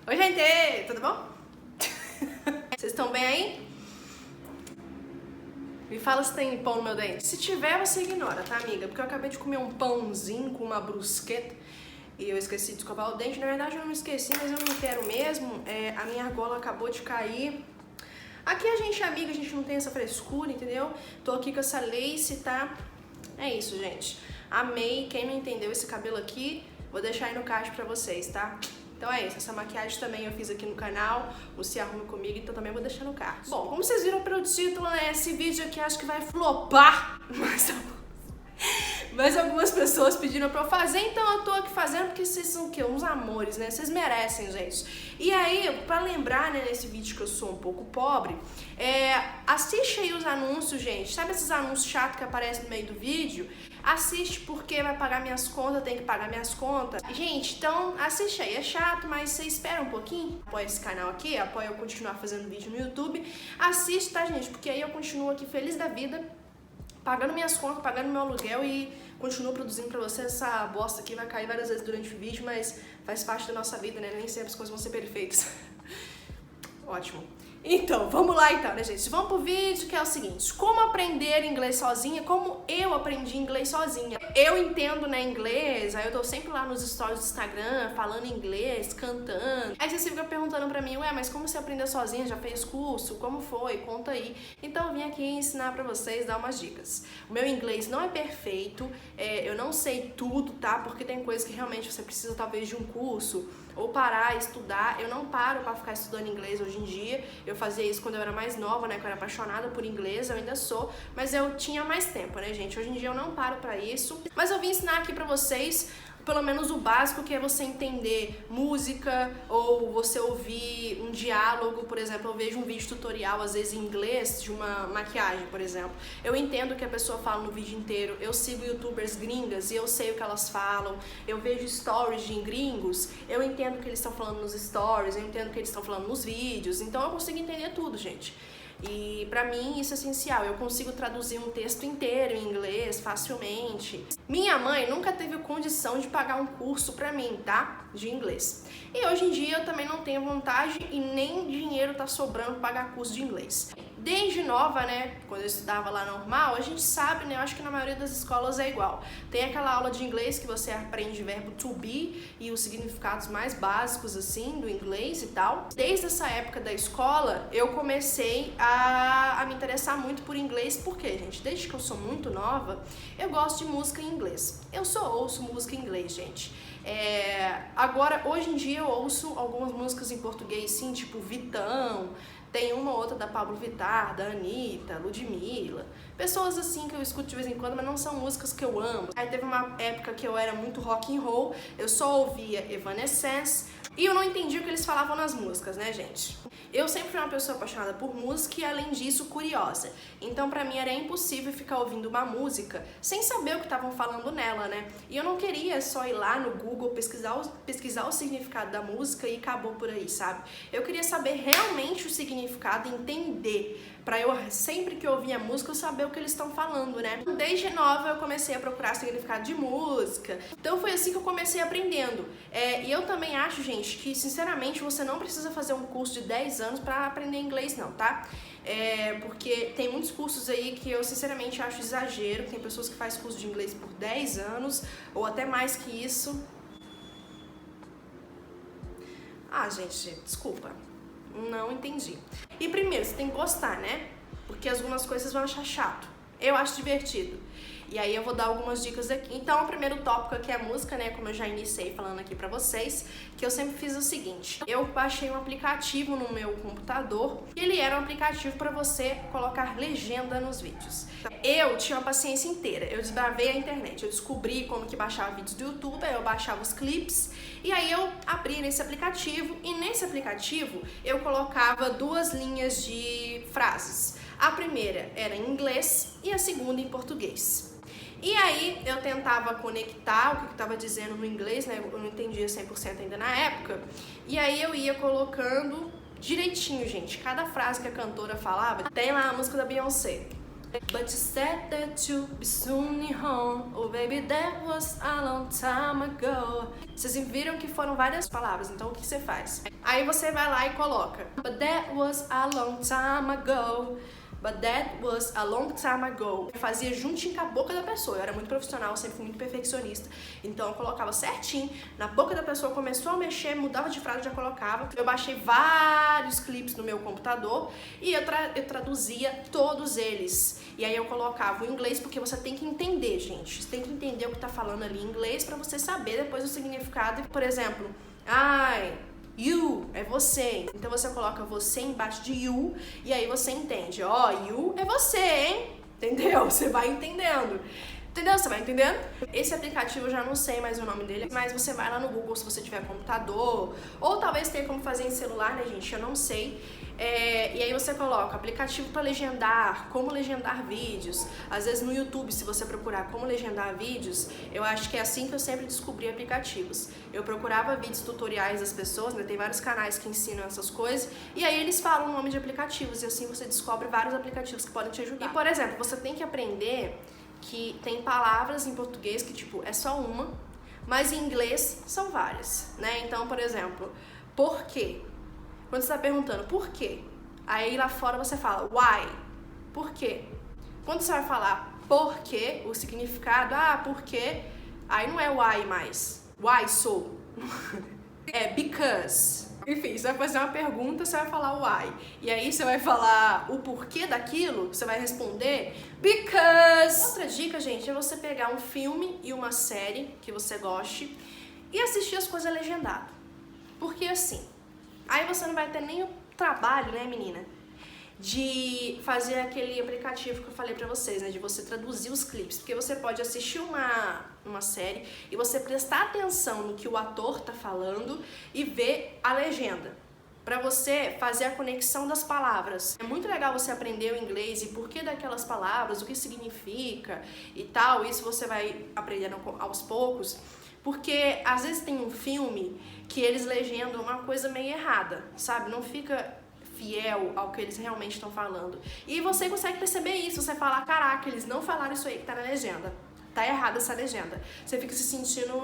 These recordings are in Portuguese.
Oi, gente! Tudo bom? Vocês estão bem aí? Me fala se tem pão no meu dente. Se tiver, você ignora, tá, amiga? Porque eu acabei de comer um pãozinho com uma brusqueta e eu esqueci de escovar o dente. Na verdade, eu não esqueci, mas eu não quero mesmo. A minha argola acabou de cair. Aqui a gente é amiga, a gente não tem essa frescura, entendeu? Tô aqui com essa lace, tá? É isso, gente. Amei. Quem não entendeu esse cabelo aqui, vou deixar aí no card pra vocês, tá? Então é isso, essa maquiagem também eu fiz aqui no canal, o Se Arrume Comigo, então também vou deixar no card. Bom, como vocês viram pelo título, né, esse vídeo aqui acho que vai flopar, mas algumas pessoas pediram pra eu fazer, então eu tô aqui fazendo porque vocês são o quê? Uns amores, né? Vocês merecem, gente. E aí, pra lembrar, né, nesse vídeo que eu sou um pouco pobre, assiste aí os anúncios, gente. Sabe esses anúncios chatos que aparecem no meio do vídeo? Assiste porque vai pagar minhas contas, tem que pagar minhas contas. Gente, então assiste aí, é chato, mas você espera um pouquinho, apoia esse canal aqui, apoia eu continuar fazendo vídeo no YouTube. Assiste, tá, gente? Porque aí eu continuo aqui feliz da vida, pagando minhas contas, pagando meu aluguel e continuo produzindo pra vocês. Essa bosta aqui vai cair várias vezes durante o vídeo, mas faz parte da nossa vida, né? Nem sempre as coisas vão ser perfeitas. Ótimo. Então, vamos lá então, né, gente? Vamos pro vídeo, que é o seguinte: como aprender inglês sozinha, como eu aprendi inglês sozinha. Eu entendo, né, inglês, aí eu tô sempre lá nos stories do Instagram, falando inglês, cantando. Aí você fica perguntando pra mim, ué, mas como você aprendeu sozinha? Já fez curso? Como foi? Conta aí. Então eu vim aqui ensinar pra vocês, dar umas dicas. O meu inglês não é perfeito, eu não sei tudo, tá? Porque tem coisas que realmente você precisa talvez de um curso, ou parar, estudar. Eu não paro pra ficar estudando inglês hoje em dia. Eu fazia isso quando eu era mais nova, né, que eu era apaixonada por inglês, eu ainda sou, mas eu tinha mais tempo, né, gente? Hoje em dia eu não paro pra isso, mas eu vim ensinar aqui pra vocês pelo menos o básico, que é você entender música ou você ouvir um diálogo. Por exemplo, eu vejo um vídeo tutorial, às vezes em inglês, de uma maquiagem, por exemplo. Eu entendo o que a pessoa fala no vídeo inteiro, eu sigo youtubers gringas e eu sei o que elas falam, eu vejo stories de gringos, eu entendo o que eles estão falando nos stories, eu entendo o que eles estão falando nos vídeos, então eu consigo entender tudo, gente. E pra mim isso é essencial, eu consigo traduzir um texto inteiro em inglês facilmente. Minha mãe nunca teve condição de pagar um curso pra mim, tá? De inglês. E hoje em dia eu também não tenho vontade e nem dinheiro tá sobrando pra pagar curso de inglês. Desde nova, né, quando eu estudava lá normal, a gente sabe, né, eu acho que na maioria das escolas é igual. Tem aquela aula de inglês que você aprende o verbo to be e os significados mais básicos, assim, do inglês e tal. Desde essa época da escola, eu comecei a me interessar muito por inglês, porque, gente, desde que eu sou muito nova, eu gosto de música em inglês. Eu só ouço música em inglês, gente. Agora, hoje em dia, eu ouço algumas músicas em português, sim, tipo Vitão. Tem uma ou outra da Pablo Vittar, da Anitta, Ludmilla. Pessoas assim que eu escuto de vez em quando, mas não são músicas que eu amo. Aí teve uma época que eu era muito rock and roll, eu só ouvia Evanescence e eu não entendia o que eles falavam nas músicas, né, gente? Eu sempre fui uma pessoa apaixonada por música e, além disso, curiosa. Então, pra mim, era impossível ficar ouvindo uma música sem saber o que estavam falando nela, né? E eu não queria só ir lá no Google pesquisar o significado da música e acabou por aí, sabe? Eu queria saber realmente o significado e entender, pra eu, sempre que eu ouvia música, eu saber o que eles estão falando, né? Desde nova eu comecei a procurar significado de música. Então foi assim que eu comecei aprendendo. E eu também acho, gente, que sinceramente você não precisa fazer um curso de 10 anos pra aprender inglês não, tá? Porque tem muitos cursos aí que eu sinceramente acho exagero. Tem pessoas que fazem curso de inglês por 10 anos ou até mais que isso. Ah, gente, desculpa. Não entendi. E primeiro, você tem que gostar, né? Porque algumas coisas vão achar chato. Eu acho divertido. E aí eu vou dar algumas dicas aqui. Então, o primeiro tópico aqui é a música, né? Como eu já iniciei falando aqui pra vocês, que eu sempre fiz o seguinte: eu baixei um aplicativo no meu computador e ele era um aplicativo pra você colocar legenda nos vídeos. Eu tinha uma paciência inteira. Eu desbravei a internet. Eu descobri como que baixava vídeos do YouTube, aí eu baixava os clipes e aí eu abri nesse aplicativo e nesse aplicativo eu colocava 2 linhas de frases. A primeira era em inglês e a segunda em português. E aí eu tentava conectar o que eu estava dizendo no inglês, né? Eu não entendia 100% ainda na época. E aí eu ia colocando direitinho, gente. Cada frase que a cantora falava, tem lá a música da Beyoncé. But you said that you'd be soon home. Oh baby, that was a long time ago. Vocês viram que foram várias palavras, então o que você faz? Aí você vai lá e coloca But that was a long time ago. But that was a long time ago. Eu fazia juntinho com a boca da pessoa. Eu era muito profissional, sempre fui muito perfeccionista. Então eu colocava certinho. Na boca da pessoa começou a mexer, mudava de frase, já colocava. Eu baixei vários clipes no meu computador e eu traduzia todos eles. E aí eu colocava o inglês, porque você tem que entender, gente. Você tem que entender o que tá falando ali em inglês pra você saber depois o significado. Por exemplo, you é você. Então você coloca você embaixo de you e aí você entende. Ó, you é você, hein? Entendeu? Você vai entendendo. Entendeu? Você vai entendendo? Esse aplicativo eu já não sei mais o nome dele, mas você vai lá no Google se você tiver computador, ou talvez tenha como fazer em celular, né, gente? Eu não sei. E aí você coloca aplicativo para legendar, como legendar vídeos. Às vezes no YouTube, se você procurar como legendar vídeos, eu acho que é assim que eu sempre descobri aplicativos. Eu procurava vídeos tutoriais das pessoas, né? Tem vários canais que ensinam essas coisas, e aí eles falam o nome de aplicativos, e assim você descobre vários aplicativos que podem te ajudar. E, por exemplo, você tem que aprender que tem palavras em português que, tipo, é só uma, mas em inglês são várias, né? Então, por exemplo, por quê? Quando você tá perguntando por quê, aí lá fora você fala why, por quê? Quando você vai falar por quê, o significado, por quê, aí não é why mais, why so, é because. Enfim, você vai fazer uma pergunta, você vai falar why. E aí você vai falar o porquê daquilo, você vai responder because. Outra dica, gente, é você pegar um filme e uma série que você goste e assistir as coisas legendadas. Porque assim, aí você não vai ter nem o trabalho, né, menina, de fazer aquele aplicativo que eu falei pra vocês, né, de você traduzir os clipes, porque você pode assistir uma série e você prestar atenção no que o ator tá falando e ver a legenda, pra você fazer a conexão das palavras. É muito legal você aprender o inglês e por que daquelas palavras, o que significa e tal, isso você vai aprendendo aos poucos, porque às vezes tem um filme que eles legendam uma coisa meio errada, sabe? Não fica fiel ao que eles realmente estão falando. E você consegue perceber isso, você fala, caraca, eles não falaram isso aí que tá na legenda. Tá errada essa legenda. Você fica se sentindo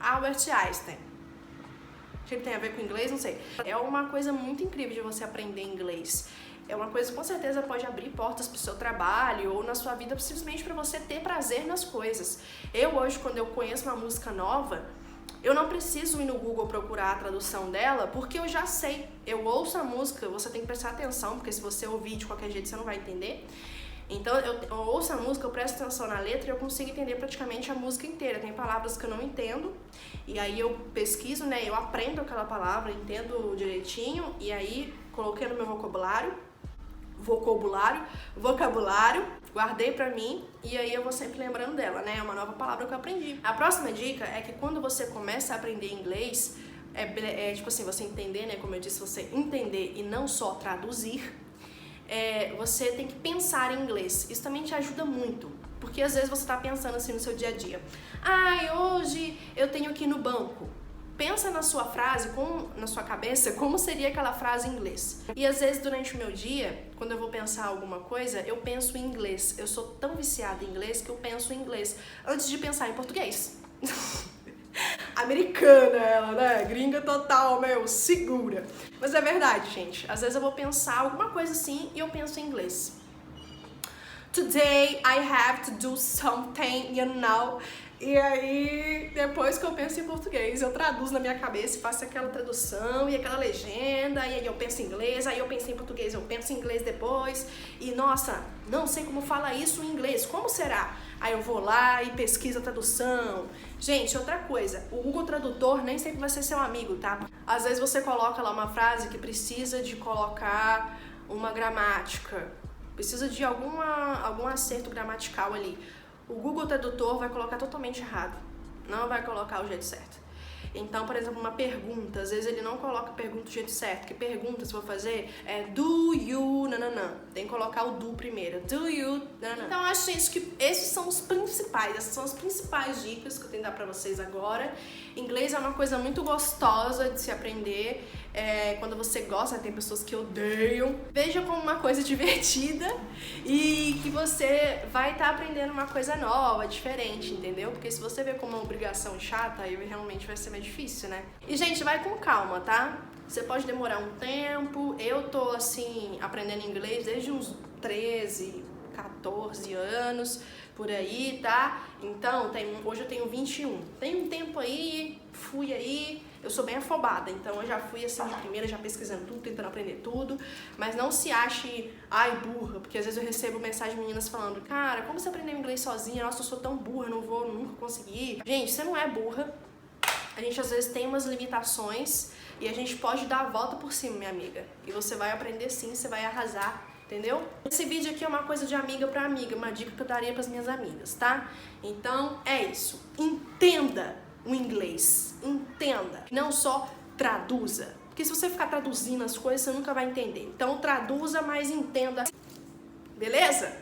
Albert Einstein. Que tem a ver com inglês, não sei. É uma coisa muito incrível de você aprender inglês. É uma coisa que com certeza pode abrir portas pro seu trabalho ou na sua vida, simplesmente para você ter prazer nas coisas. Eu hoje, quando eu conheço uma música nova, eu não preciso ir no Google procurar a tradução dela, porque eu já sei. Eu ouço a música, você tem que prestar atenção, porque se você ouvir de qualquer jeito você não vai entender. Então eu ouço a música, eu presto atenção na letra e eu consigo entender praticamente a música inteira. Tem palavras que eu não entendo, e aí eu pesquiso, né? Eu aprendo aquela palavra, entendo direitinho, e aí coloquei no meu vocabulário, guardei pra mim, e aí eu vou sempre lembrando dela, né? É uma nova palavra que eu aprendi. A próxima dica é que quando você começa a aprender inglês, tipo assim, você entender, né? Como eu disse, você entender e não só traduzir, você tem que pensar em inglês. Isso também te ajuda muito, porque às vezes você tá pensando assim no seu dia a dia. Hoje eu tenho que ir no banco. Pensa na sua frase, na sua cabeça, como seria aquela frase em inglês. E às vezes durante o meu dia, quando eu vou pensar alguma coisa, eu penso em inglês. Eu sou tão viciada em inglês que eu penso em inglês antes de pensar em português. Americana ela, né? Gringa total, segura. Mas é verdade, gente. Às vezes eu vou pensar alguma coisa assim e eu penso em inglês. Today I have to do something, you know. E aí, depois que eu penso em português, eu traduzo na minha cabeça e faço aquela tradução e aquela legenda, e aí eu penso em inglês, aí eu penso em português, eu penso em inglês depois, e nossa, não sei como fala isso em inglês, como será? Aí eu vou lá e pesquiso a tradução. Gente, outra coisa, o Google Tradutor nem sempre vai ser seu amigo, tá? Às vezes você coloca lá uma frase que precisa de colocar uma gramática, precisa de algum acerto gramatical ali. O Google Tradutor vai colocar totalmente errado, não vai colocar o jeito certo. Então, por exemplo, uma pergunta, às vezes ele não coloca a pergunta do jeito certo, que pergunta, se for fazer, é do you, nananã. Tem que colocar o do primeiro, do you, nananã. Então, eu acho, gente, que esses são os principais, essas são as principais dicas que eu tenho que dar pra vocês agora. Inglês é uma coisa muito gostosa de se aprender, quando você gosta, tem pessoas que odeiam. Veja como uma coisa divertida e que você vai estar aprendendo uma coisa nova, diferente, entendeu? Porque se você vê como uma obrigação chata, aí realmente vai ser mais difícil, né? E, gente, vai com calma, tá? Você pode demorar um tempo. Eu tô, assim, aprendendo inglês desde uns 13, 14 anos, por aí, tá? Então, hoje eu tenho 21. Tem um tempo aí, fui aí, eu sou bem afobada, então eu já fui assim de primeira, já pesquisando tudo, tentando aprender tudo, mas não se ache, ai, burra, porque às vezes eu recebo mensagem de meninas falando, cara, como você aprendeu inglês sozinha? Nossa, eu sou tão burra, não vou nunca conseguir. Gente, você não é burra, a gente às vezes tem umas limitações e a gente pode dar a volta por cima, minha amiga, e você vai aprender sim, você vai arrasar. Entendeu? Esse vídeo aqui é uma coisa de amiga pra amiga, uma dica que eu daria pras minhas amigas, tá? Então, é isso. Entenda o inglês. Entenda. Não só traduza. Porque se você ficar traduzindo as coisas, você nunca vai entender. Então, traduza, mas entenda. Beleza?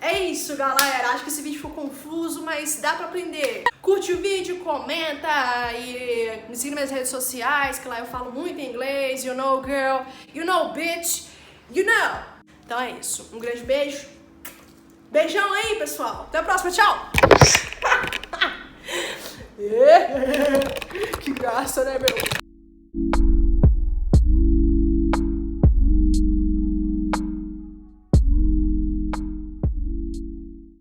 É isso, galera. Acho que esse vídeo ficou confuso, mas dá pra aprender. Curte o vídeo, comenta e me siga nas minhas redes sociais, que lá eu falo muito inglês. You know, girl. You know, bitch. You know. Então é isso. Um grande beijo. Beijão aí, pessoal. Até a próxima. Tchau. Que graça, né, meu?